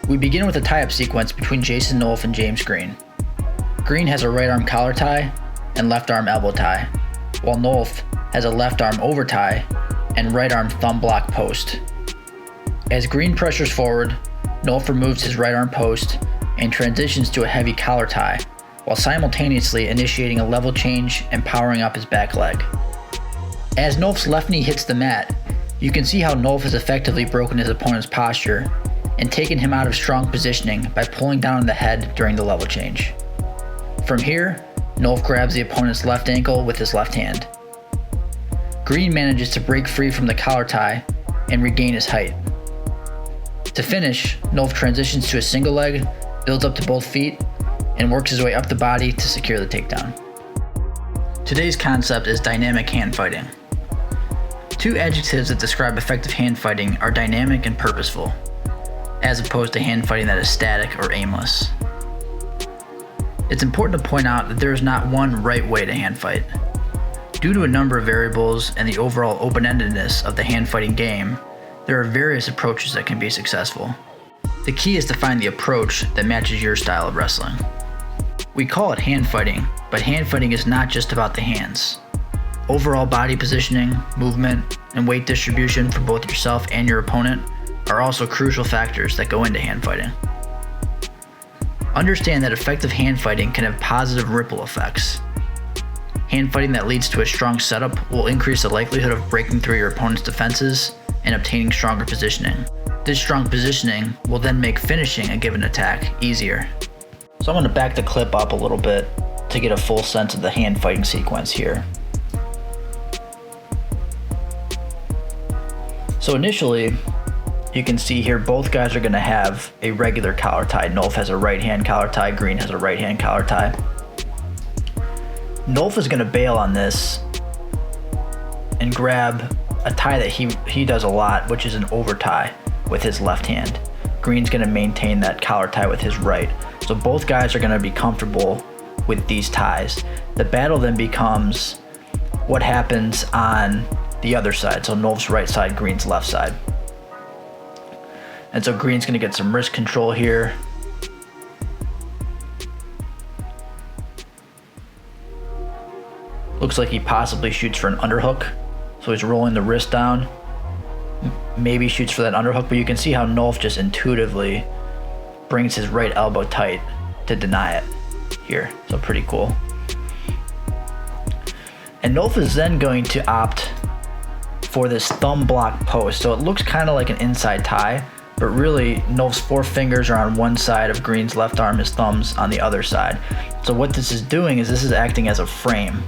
We begin with a tie-up sequence between Jason Nolf and James Green. Green has a right arm collar tie and left arm elbow tie, while Nolf has a left arm over tie and right arm thumb block post. As Green pressures forward, Nolf removes his right arm post and transitions to a heavy collar tie, while simultaneously initiating a level change and powering up his back leg. As Nolf's left knee hits the mat, you can see how Nolf has effectively broken his opponent's posture and taken him out of strong positioning by pulling down on the head during the level change. From here, Nolf grabs the opponent's left ankle with his left hand. Green manages to break free from the collar tie and regain his height. To finish, Nolf transitions to a single leg, builds up to both feet, and works his way up the body to secure the takedown. Today's concept is dynamic hand fighting. Two adjectives that describe effective hand fighting are dynamic and purposeful, as opposed to hand fighting that is static or aimless. It's important to point out that there is not one right way to hand fight. Due to a number of variables and the overall open-endedness of the hand fighting game, there are various approaches that can be successful. The key is to find the approach that matches your style of wrestling. We call it hand fighting, but hand fighting is not just about the hands. Overall body positioning, movement, and weight distribution for both yourself and your opponent are also crucial factors that go into hand fighting. Understand that effective hand fighting can have positive ripple effects. Hand fighting that leads to a strong setup will increase the likelihood of breaking through your opponent's defenses and obtaining stronger positioning. This strong positioning will then make finishing a given attack easier. So I'm going to back the clip up a little bit to get a full sense of the hand fighting sequence here. So initially, you can see here both guys are going to have a regular collar tie. Nolf has a right hand collar tie, Green has a right hand collar tie. Nolf is going to bail on this and grab a tie that he does a lot, which is an over tie with his left hand. Green's going to maintain that collar tie with his right. So both guys are going to be comfortable with these ties. The battle then becomes what happens on the other side. So Nolf's right side, Green's left side. And so Green's going to get some wrist control here. Looks like he possibly shoots for an underhook. So he's rolling the wrist down. Maybe shoots for that underhook, but you can see how Nolf just intuitively brings his right elbow tight to deny it here. So pretty cool. And Nolf is then going to opt for this thumb block post. So it looks kind of like an inside tie, but really Nolf's four fingers are on one side of Green's left arm, his thumbs on the other side. So what this is doing is this is acting as a frame.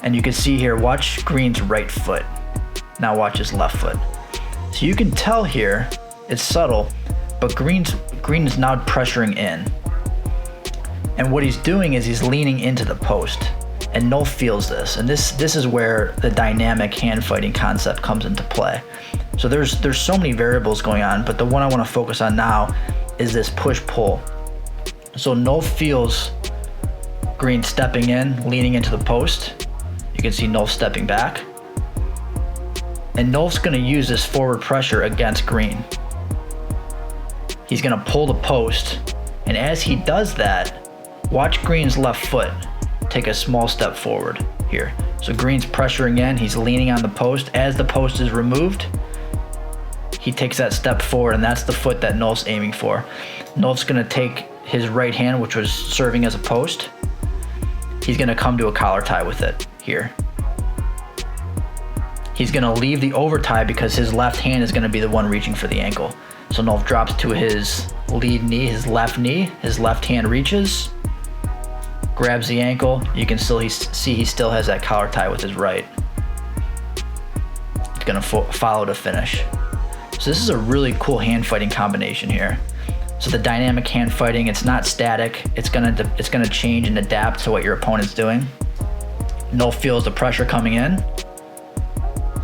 And you can see here, watch Green's right foot. Now watch his left foot. So you can tell here, it's subtle, but Green is now pressuring in. And what he's doing is he's leaning into the post. And Nolf feels this. And this is where the dynamic hand fighting concept comes into play. So there's so many variables going on, but the one I want to focus on now is this push-pull. So Nolf feels Green stepping in, leaning into the post. You can see Nolf stepping back. And Nolf's going to use this forward pressure against Green. He's going to pull the post, and as he does that, watch Green's left foot take a small step forward here. So Green's pressuring in, he's leaning on the post. As the post is removed, he takes that step forward, and that's the foot that Nolf's aiming for. Nolf's going to take his right hand, which was serving as a post. He's going to come to a collar tie with it here. He's going to leave the over tie because his left hand is going to be the one reaching for the ankle. So Nolf drops to his lead knee, his left knee. His left hand reaches, grabs the ankle. You can still see he still has that collar tie with his right. It's going to follow to finish. So this is a really cool hand fighting combination here. So the dynamic hand fighting, it's not static. It's gonna change and adapt to what your opponent's doing. Nolf feels the pressure coming in.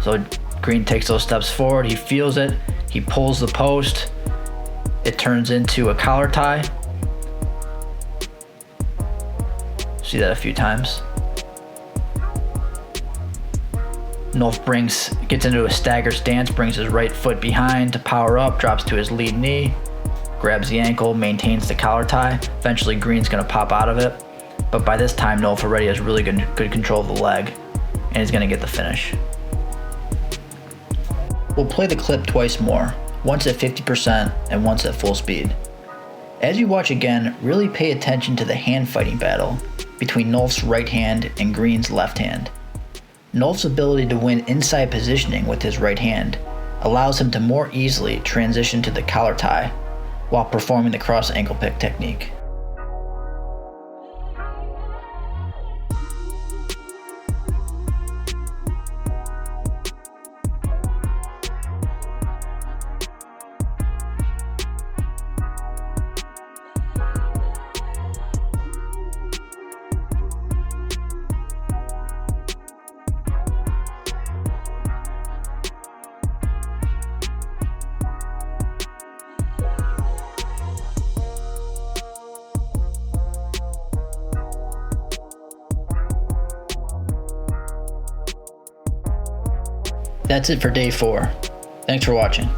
So Green takes those steps forward. He feels it. He pulls the post. It turns into a collar tie. See that a few times. Nolf gets into a stagger stance, brings his right foot behind to power up, drops to his lead knee, grabs the ankle, maintains the collar tie. Eventually Green's going to pop out of it, but by this time Nolf already has really good control of the leg and is going to get the finish. We'll play the clip twice more, once at 50% and once at full speed. As you watch again, really pay attention to the hand fighting battle between Nolf's right hand and Green's left hand. Nolf's ability to win inside positioning with his right hand allows him to more easily transition to the collar tie while performing the cross ankle pick technique. That's it for day 4. Thanks for watching.